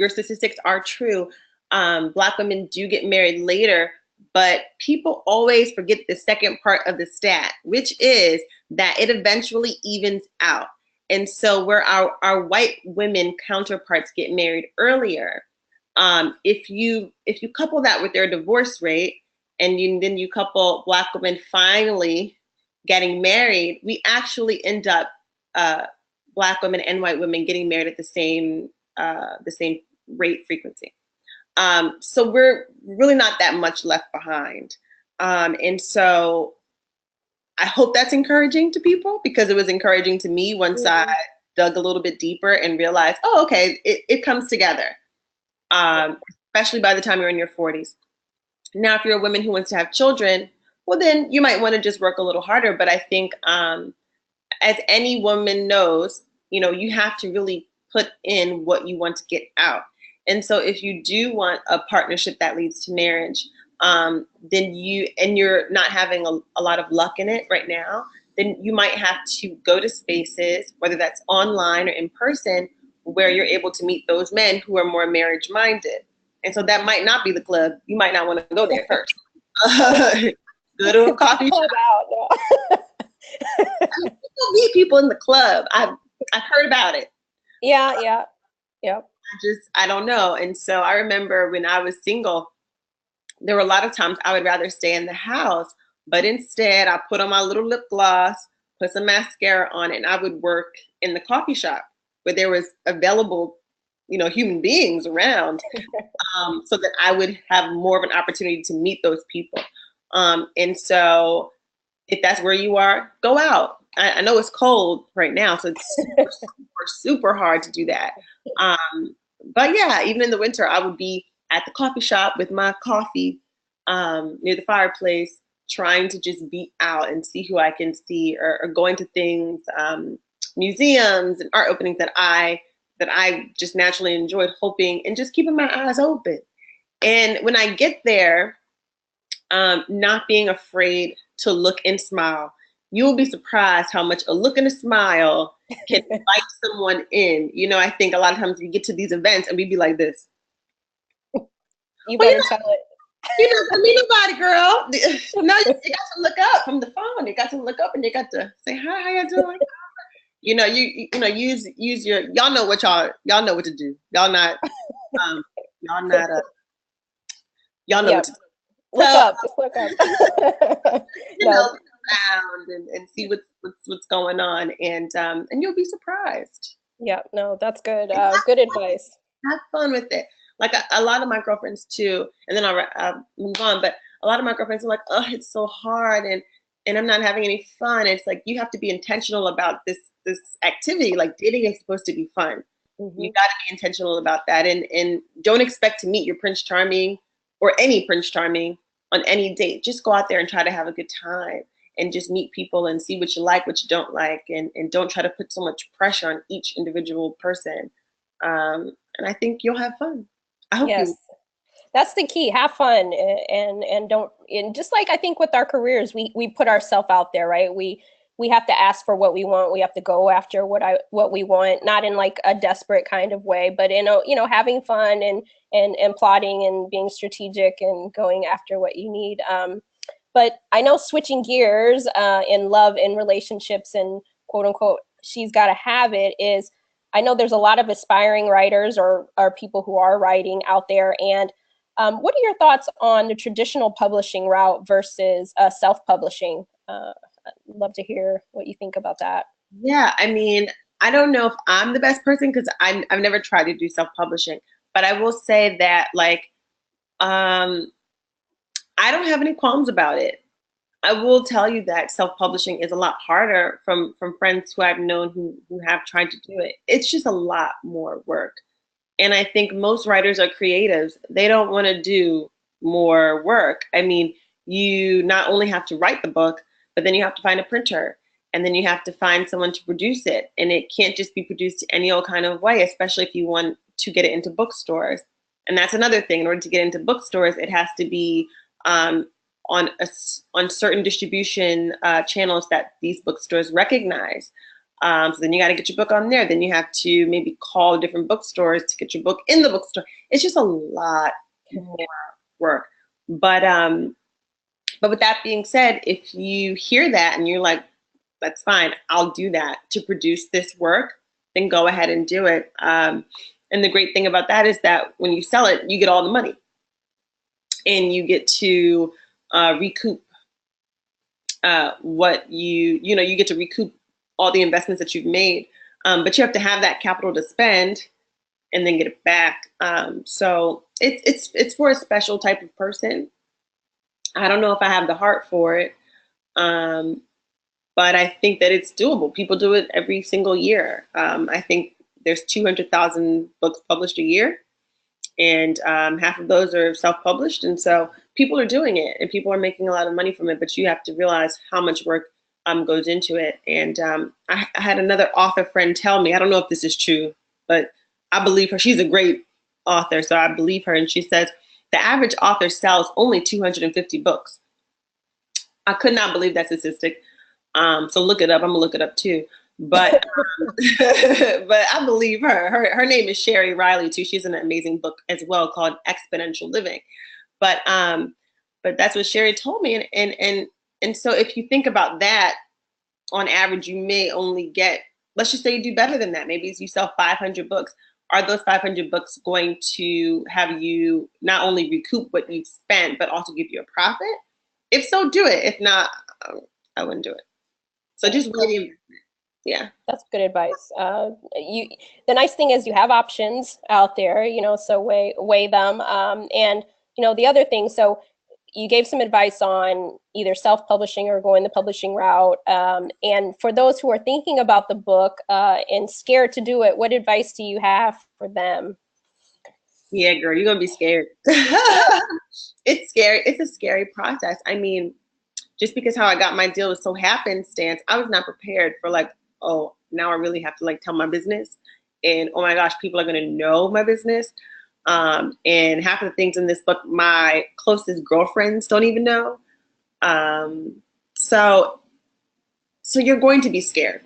statistics are true. Black women do get married later, but people always forget the second part of the stat, which is that it eventually evens out. And so where our white women counterparts get married earlier, if you couple that with their divorce rate, and then you couple Black women finally getting married, we actually end up Black women and white women getting married at the same rate frequency. So we're really not that much left behind. And so I hope that's encouraging to people, because it was encouraging to me once I dug a little bit deeper and realized, oh, okay, it comes together, especially by the time you're in your 40s. Now, if you're a woman who wants to have children, well, then you might want to just work a little harder. But I think as any woman knows, you know, you have to really put in what you want to get out. And so if you do want a partnership that leads to marriage, then you're not having a lot of luck in it right now, then you might have to go to spaces, whether that's online or in person, where you're able to meet those men who are more marriage minded. And so that might not be the club. You might not want to go there first. Go to a coffee shop. People meet people in the club. I've heard about it. Yeah. I don't know. And so I remember when I was single, there were a lot of times I would rather stay in the house, but instead I put on my little lip gloss, put some mascara on, and I would work in the coffee shop where there was available, human beings around, so that I would have more of an opportunity to meet those people. And so if that's where you are, go out. I know it's cold right now, so it's super, super, super hard to do that. But yeah, even in the winter, I would be at the coffee shop with my coffee near the fireplace, trying to just be out and see who I can see, or going to things, museums and art openings that I just naturally enjoyed, hoping and just keeping my eyes open. And when I get there, not being afraid to look and smile. You'll be surprised how much a look and a smile can invite someone in. I think a lot of times we get to these events and we'd be like this. You better tell it. You're not gonna meet nobody, girl. No, you got to look up from the phone. You got to look up and you got to say, hi, how you doing? Use your, y'all know what to do. Y'all not y'all know what to do. Look up. Look around and see what's going on, and you'll be surprised. Yeah, no, that's good. Good advice. Have fun with it. Like a lot of my girlfriends too, and then I'll move on. But a lot of my girlfriends are like, "Oh, it's so hard, and I'm not having any fun." It's like you have to be intentional about this activity. Like dating is supposed to be fun. Mm-hmm. You got to be intentional about that, and don't expect to meet your Prince Charming or any Prince Charming on any date. Just go out there and try to have a good time and just meet people and see what you like, what you don't like, and don't try to put so much pressure on each individual person. And I think you'll have fun. I hope you. That's the key. Have fun and don't, and just like I think with our careers, we put ourselves out there, right? We have to ask for what we want. We have to go after what we want, not in like a desperate kind of way, but in having fun and plotting and being strategic and going after what you need. But I know switching gears in love and relationships and quote unquote, she's got to have it is, I know there's a lot of aspiring writers or people who are writing out there. And what are your thoughts on the traditional publishing route versus self-publishing? I'd love to hear what you think about that. Yeah, I mean, I don't know if I'm the best person because I've never tried to do self-publishing, but I will say that I don't have any qualms about it. I will tell you that self-publishing is a lot harder from friends who I've known who have tried to do it. It's just a lot more work. And I think most writers are creatives. They don't want to do more work. I mean, you not only have to write the book, but then you have to find a printer, and then you have to find someone to produce it. And it can't just be produced any old kind of way, especially if you want to get it into bookstores. And that's another thing. In order to get into bookstores, it has to be on certain distribution channels that these bookstores recognize. So then you got to get your book on there. Then you have to maybe call different bookstores to get your book in the bookstore. It's just a lot more work. But with that being said, if you hear that and you're like, that's fine, I'll do that to produce this work, then go ahead and do it. And the great thing about that is that when you sell it, you get all the money. And you get to recoup what you get to recoup all the investments that you've made. But you have to have that capital to spend and then get it back. So it's for a special type of person. I don't know if I have the heart for it, but I think that it's doable. People do it every single year. I think there's 200,000 books published a year, and half of those are self-published. And so people are doing it, and people are making a lot of money from it. But you have to realize how much work goes into it. And I had another author friend tell me, I don't know if this is true, but I believe her. She's a great author, so I believe her. And she says, the average author sells only 250 books. I could not believe that statistic. So look it up. I'm gonna look it up too. But but I believe her. Her name is Sherry Riley too. She's an amazing book as well called Exponential Living. But But that's what Sherry told me. And so if you think about that, on average, you may only get, let's just say you do better than that. Maybe you sell 500 books. Are those 500 books going to have you not only recoup what you've spent, but also give you a profit? If so, do it. If not, I wouldn't do it. So just waiting. Yeah. That's good advice. The nice thing is you have options out there, so weigh them. And the other thing, so you gave some advice on either self-publishing or going the publishing route. And for those who are thinking about the book and scared to do it, what advice do you have for them? Yeah, girl, you're gonna be scared. It's scary. It's a scary process. I mean, just because how I got my deal was so happenstance, I was not prepared for like, oh, now I really have to like tell my business. And oh my gosh, people are gonna know my business. And half of the things in this book, my closest girlfriends don't even know. So you're going to be scared.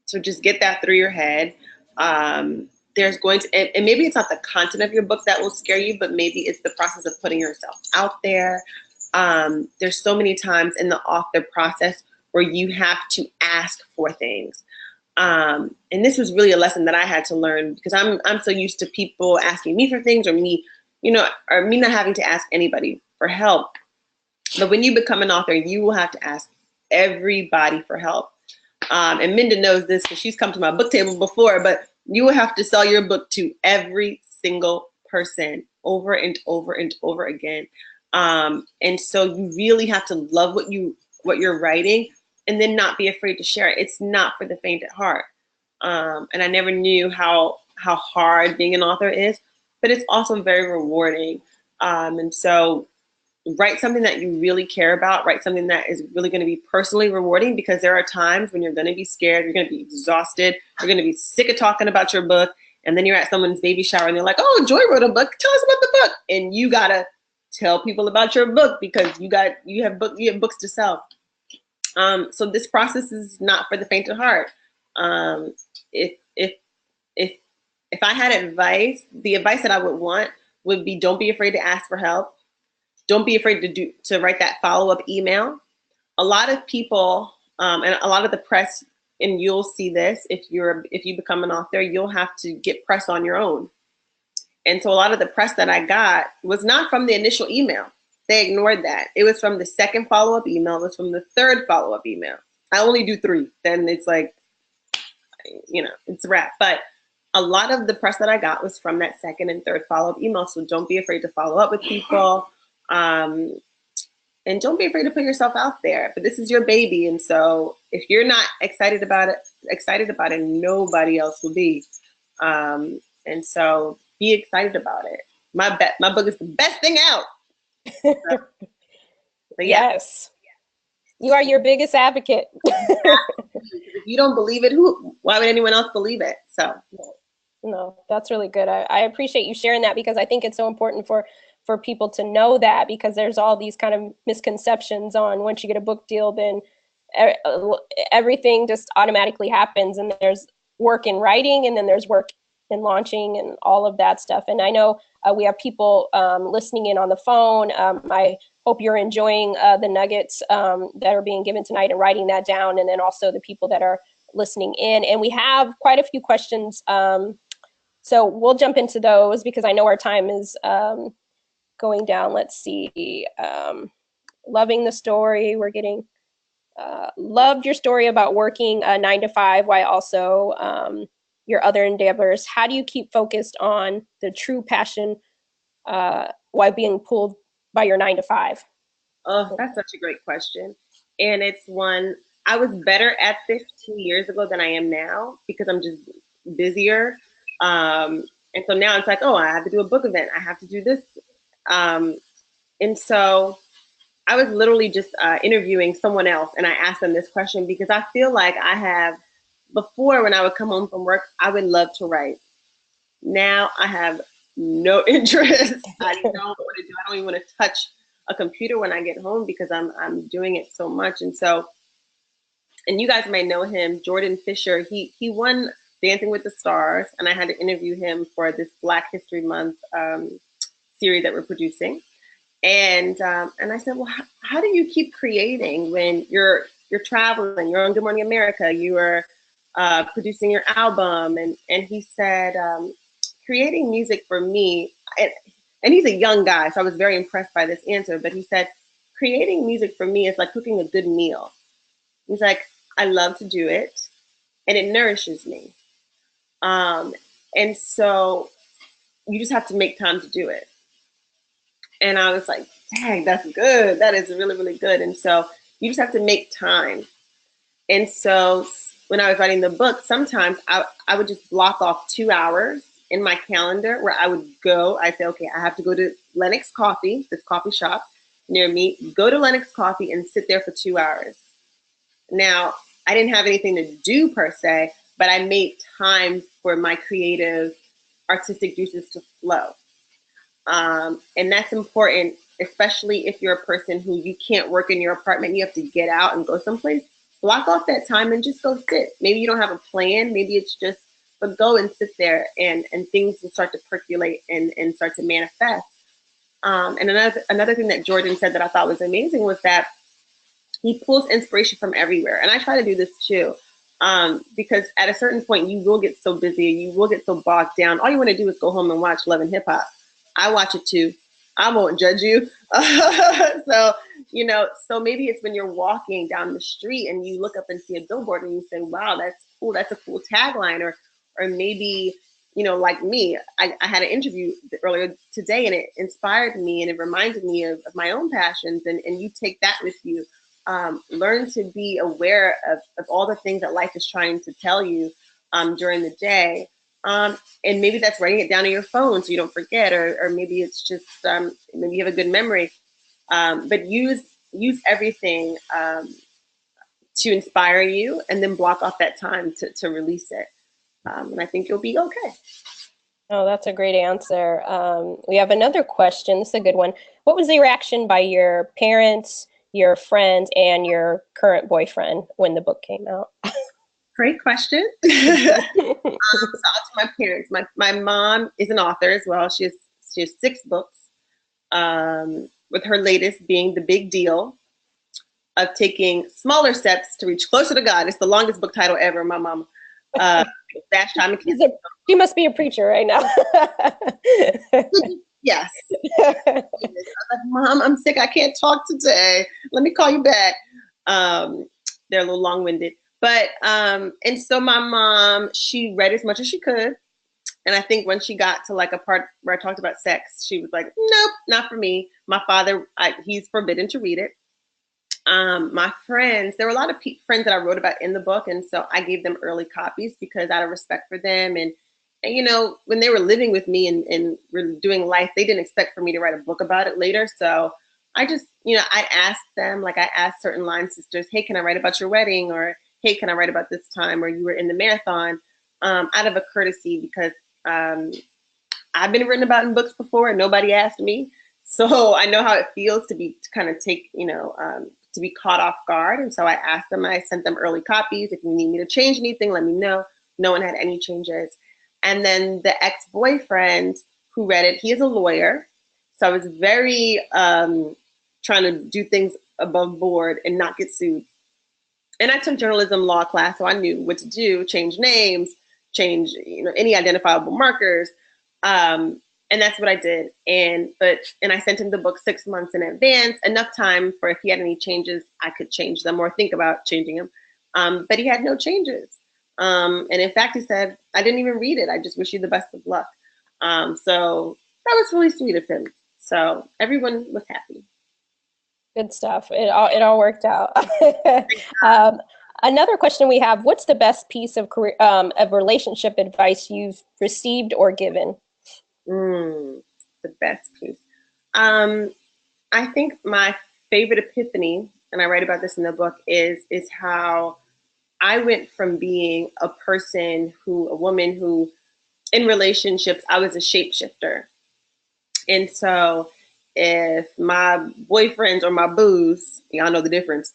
So just get that through your head. There's going to, and maybe it's not the content of your book that will scare you, but maybe it's the process of putting yourself out there. There's so many times in the author process where you have to ask for things. And this was really a lesson that I had to learn because I'm so used to people asking me for things or me not having to ask anybody for help. But when you become an author, you will have to ask everybody for help. And Minda knows this because she's come to my book table before, but you will have to sell your book to every single person over and over and over again. And so you really have to love what you're writing and then not be afraid to share it. It's not for the faint at heart. And I never knew how hard being an author is, but it's also very rewarding. And so write something that you really care about, write something that is really going to be personally rewarding, because there are times when you're going to be scared, you're going to be exhausted, you're going to be sick of talking about your book, and then you're at someone's baby shower and they're like, oh, Joy wrote a book, tell us about the book. And you got to tell people about your book because you have books to sell. So this process is not for the faint of heart. If I had advice, the advice that I would want would be, don't be afraid to ask for help. Don't be afraid to write that follow-up email. A lot of people and a lot of the press, and you'll see this if you become an author, you'll have to get press on your own. And so a lot of the press that I got was not from the initial email. They ignored that. It was from the second follow-up email. It was from the third follow-up email. I only do 3. Then it's like, it's a wrap. But a lot of the press that I got was from that second and third follow-up email. So don't be afraid to follow up with people. And don't be afraid to put yourself out there. But this is your baby. And so if you're not excited about it, nobody else will be. And so be excited about it. My book is the best thing out. But yeah. Yes. You are your biggest advocate. If you don't believe it, why would anyone else believe it? So no, that's really good. I appreciate you sharing that, because I think it's so important for people to know that, because there's all these kind of misconceptions on once you get a book deal, then everything just automatically happens, and there's work in writing, and then there's work in launching and all of that stuff. And I know we have people listening in on the phone. I hope you're enjoying the nuggets that are being given tonight and writing that down, and then also the people that are listening in. And we have quite a few questions. So we'll jump into those because I know our time is going down. Let's see. Loving the story. We're getting loved your story about working 9 to 5 while also your other endeavors. How do you keep focused on the true passion while being pulled by your 9 to 5? Oh, that's such a great question. And it's one, I was better at this 2 years ago than I am now because I'm just busier. And so now it's like, oh, I have to do a book event. I have to do this. And so I was literally just interviewing someone else, and I asked them this question because I feel like I have, before when I would come home from work, I would love to write. Now I have no interest. I don't want to do. I don't even want to touch a computer when I get home because I'm doing it so much. And so, and you guys may know him, Jordan Fisher. He won Dancing with the Stars, and I had to interview him for this Black History Month series that we're producing. And I said, well, how do you keep creating when you're traveling, you're on Good Morning America, you are producing your album? And he said, creating music for me, and he's a young guy, so I was very impressed by this answer, but he said, creating music for me is like cooking a good meal. He's like, I love to do it, and it nourishes me. And so you just have to make time to do it. And I was like, dang, that's good. That is really, really good. And so you just have to make time. And so when I was writing the book, sometimes I would just block off 2 hours in my calendar where I would go. I say, okay, I have to go to Lennox Coffee, this coffee shop near me, go to Lennox Coffee and sit there for 2 hours. Now, I didn't have anything to do per se, but I made time for my creative, artistic juices to flow. And that's important, especially if you're a person who you can't work in your apartment, you have to get out and go someplace. Block off that time and just go sit. Maybe you don't have a plan, maybe it's just, but go and sit there and things will start to percolate and start to manifest. And another thing that Jordan said that I thought was amazing was that he pulls inspiration from everywhere. And I try to do this too, because at a certain point you will get so busy, you will get so bogged down. All you want to do is go home and watch Love and Hip Hop. I watch it too. I won't judge you. So, so maybe it's when you're walking down the street and you look up and see a billboard and you say, wow, that's cool. That's a cool tagline. Or maybe, like me, I had an interview earlier today and it inspired me and it reminded me of my own passions, and you take that with you. Learn to be aware of all the things that life is trying to tell you during the day. And maybe that's writing it down on your phone so you don't forget, or maybe it's just, maybe you have a good memory, but use everything to inspire you, and then block off that time to release it. And I think you'll be okay. Oh, that's a great answer. We have another question. This is a good one. What was the reaction by your parents, your friends, and your current boyfriend when the book came out? Great question. So I'll to my parents. My mom is an author as well. She has 6 books, with her latest being The Big Deal of Taking Smaller Steps to Reach Closer to God. It's the longest book title ever. My mom, dash time. She must be a preacher right now. Yes. I was like, Mom, I'm sick. I can't talk today. Let me call you back. They're a little long-winded. But, and so my mom, she read as much as she could. And I think when she got to like a part where I talked about sex, she was like, nope, not for me. My father, he's forbidden to read it. My friends, there were a lot of friends that I wrote about in the book. And so I gave them early copies because out of respect for them. And when they were living with me and were doing life, they didn't expect for me to write a book about it later. So I just, I asked them, like I asked certain line sisters, hey, can I write about your wedding? Or hey, can I write about this time? Or you were in the marathon, out of a courtesy, because I've been written about in books before and nobody asked me. So I know how it feels to kind of take, to be caught off guard. And so I asked them, I sent them early copies. If you need me to change anything, let me know. No one had any changes. And then the ex-boyfriend who read it, he is a lawyer. So I was very trying to do things above board and not get sued. And I took journalism law class, so I knew what to do, change names, change, any identifiable markers. And that's what I did. And I sent him the book 6 months in advance, enough time for if he had any changes, I could change them or think about changing them. But he had no changes. And in fact, he said, I didn't even read it. I just wish you the best of luck. So that was really sweet of him. So everyone was happy. Good stuff. It all worked out. Another question we have: what's the best piece of relationship advice you've received or given? The best piece. I think my favorite epiphany, and I write about this in the book, is how I went from being a woman who, in relationships, I was a shapeshifter. And so if my boyfriends or my boos, y'all know the difference.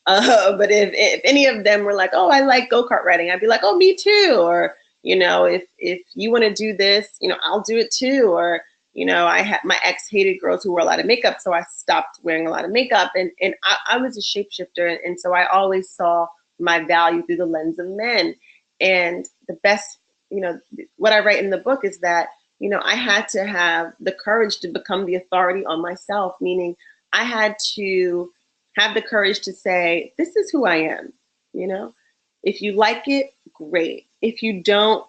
But if any of them were like, oh, I like go-kart riding, I'd be like, oh, me too. Or, if you want to do this, I'll do it too. Or, You know, my ex hated girls who wore a lot of makeup, so I stopped wearing a lot of makeup. And I was a shapeshifter, and so I always saw my value through the lens of men. And the best, you know, what I write in the book is that, you know, I had to have the courage to become the authority on myself, meaning I had to have the courage to say, this is who I am, you know? If you like it, great. If you don't,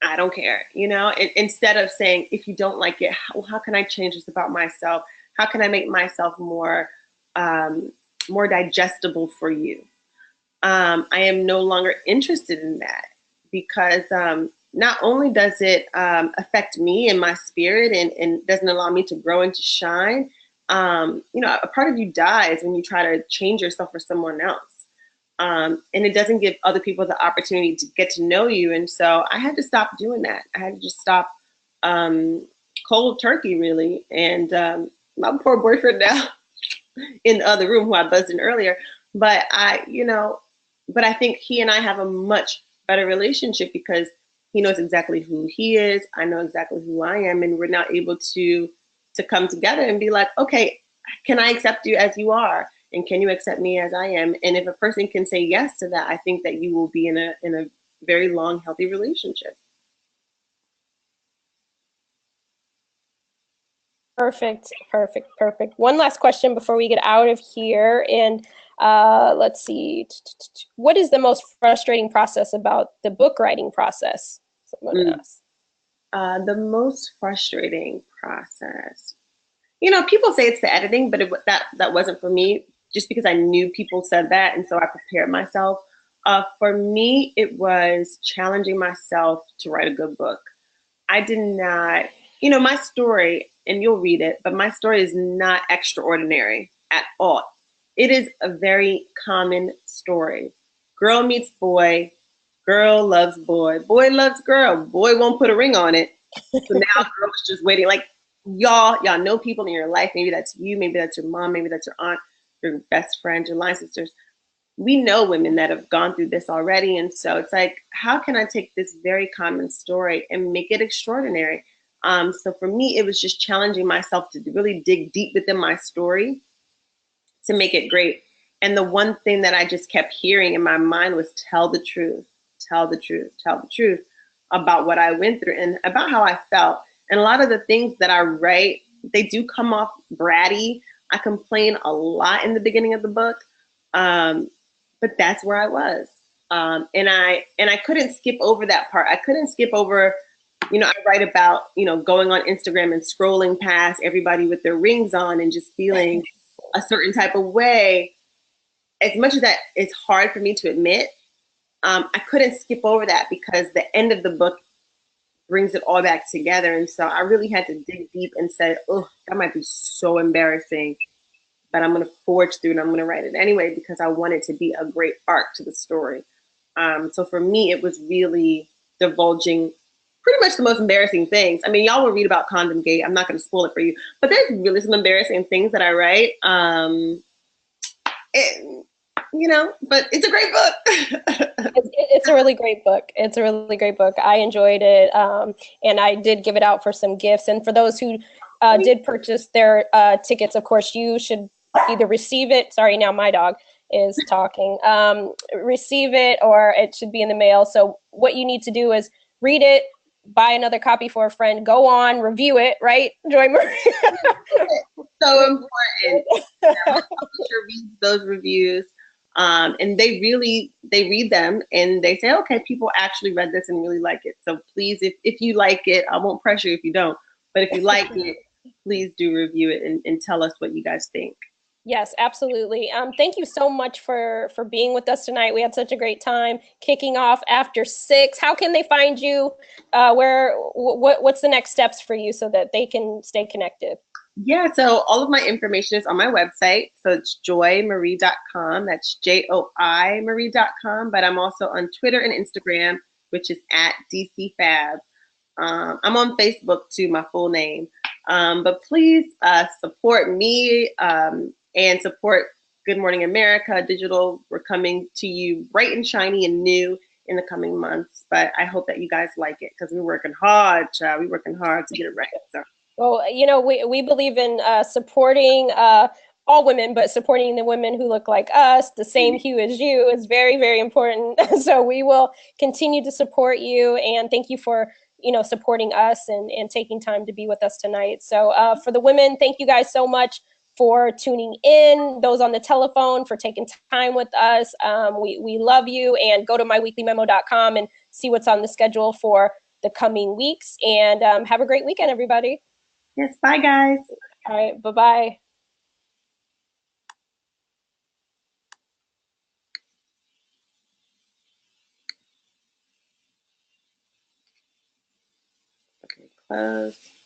I don't care, you know? Instead of saying, if you don't like it, how can I change this about myself? How can I make myself more, more digestible for you? I am no longer interested in that because not only does it affect me and my spirit and doesn't allow me to grow and to shine, you know, a part of you dies when you try to change yourself for someone else. And it doesn't give other people the opportunity to get to know you. And so I had to stop doing that. I had to just stop cold turkey, really. And my poor boyfriend now in the other room who I buzzed in earlier, but but I think he and I have a much better relationship because he knows exactly who he is. I know exactly who I am. And we're now able to come together and be like, okay, can I accept you as you are? And can you accept me as I am? And if a person can say yes to that, I think that you will be in a very long, healthy relationship. Perfect, perfect, perfect. One last question before we get out of here. And let's see, what is the most frustrating process about the book writing process? Someone asked. The most frustrating process. You know, people say it's the editing, but that wasn't for me, just because I knew people said that, and so I prepared myself. For me, it was challenging myself to write a good book. I did not, you know, my story, and you'll read it, but my story is not extraordinary at all. It is a very common story. Girl meets boy, girl loves boy, boy loves girl, boy won't put a ring on it. So now girl is just waiting. Like, y'all know people in your life. Maybe that's you, maybe that's your mom, maybe that's your aunt, your best friend, your line sisters. We know women that have gone through this already. And so it's like, how can I take this very common story and make it extraordinary? So for me, it was just challenging myself to really dig deep within my story to make it great. And the one thing that I just kept hearing in my mind was tell the truth, tell the truth, tell the truth about what I went through and about how I felt. And a lot of the things that I write, they do come off bratty. I complain a lot in the beginning of the book. But that's where I was. And I couldn't skip over that part. I couldn't skip over, you know, I write about, you know, going on Instagram and scrolling past everybody with their rings on and just feeling a certain type of way. As much as that it's hard for me to admit, I couldn't skip over that because the end of the book brings it all back together. And so I really had to dig deep and say, oh, that might be so embarrassing, but I'm going to forge through and I'm going to write it anyway because I want it to be a great arc to the story. So for me, it was really divulging pretty much the most embarrassing things. I mean, y'all will read about Condom Gate. I'm not going to spoil it for you, but there's really some embarrassing things that I write. You know, but it's a great book. It's a really great book. It's a really great book. I enjoyed it. And I did give it out for some gifts. And for those who did purchase their tickets, of course, you should either receive it. Sorry, now my dog is talking. Receive it, or it should be in the mail. So what you need to do is read it, buy another copy for a friend, go on, review it, right, Joi-Marie? So important. My publisher reads those reviews. And they read them and they say, okay, people actually read this and really like it. So please, if you like it, I won't pressure you if you don't, but if you like it, please do review it and tell us what you guys think. Yes, absolutely. Thank you so much for being with us tonight. We had such a great time kicking off After 6. How can they find you? What's the next steps for you so that they can stay connected? Yeah, so all of my information is on my website. So it's joimarie.com. That's JOI-Marie.com. But I'm also on Twitter and Instagram, which is at DCFab. I'm on Facebook too, my full name. But please support me and support Good Morning America Digital. We're coming to you bright and shiny and new in the coming months. But I hope that you guys like it because we're working hard, child. We're working hard to get it right. So. Well, you know, we believe in supporting all women, but supporting the women who look like us, the same hue as you, is very, very important. So we will continue to support you, and thank you for, you know, supporting us and taking time to be with us tonight. So for the women, thank you guys so much for tuning in, those on the telephone for taking time with us. We love you, and go to myweeklymemo.com and see what's on the schedule for the coming weeks. And have a great weekend, everybody. Yes, bye guys. All right, bye-bye. Okay, close.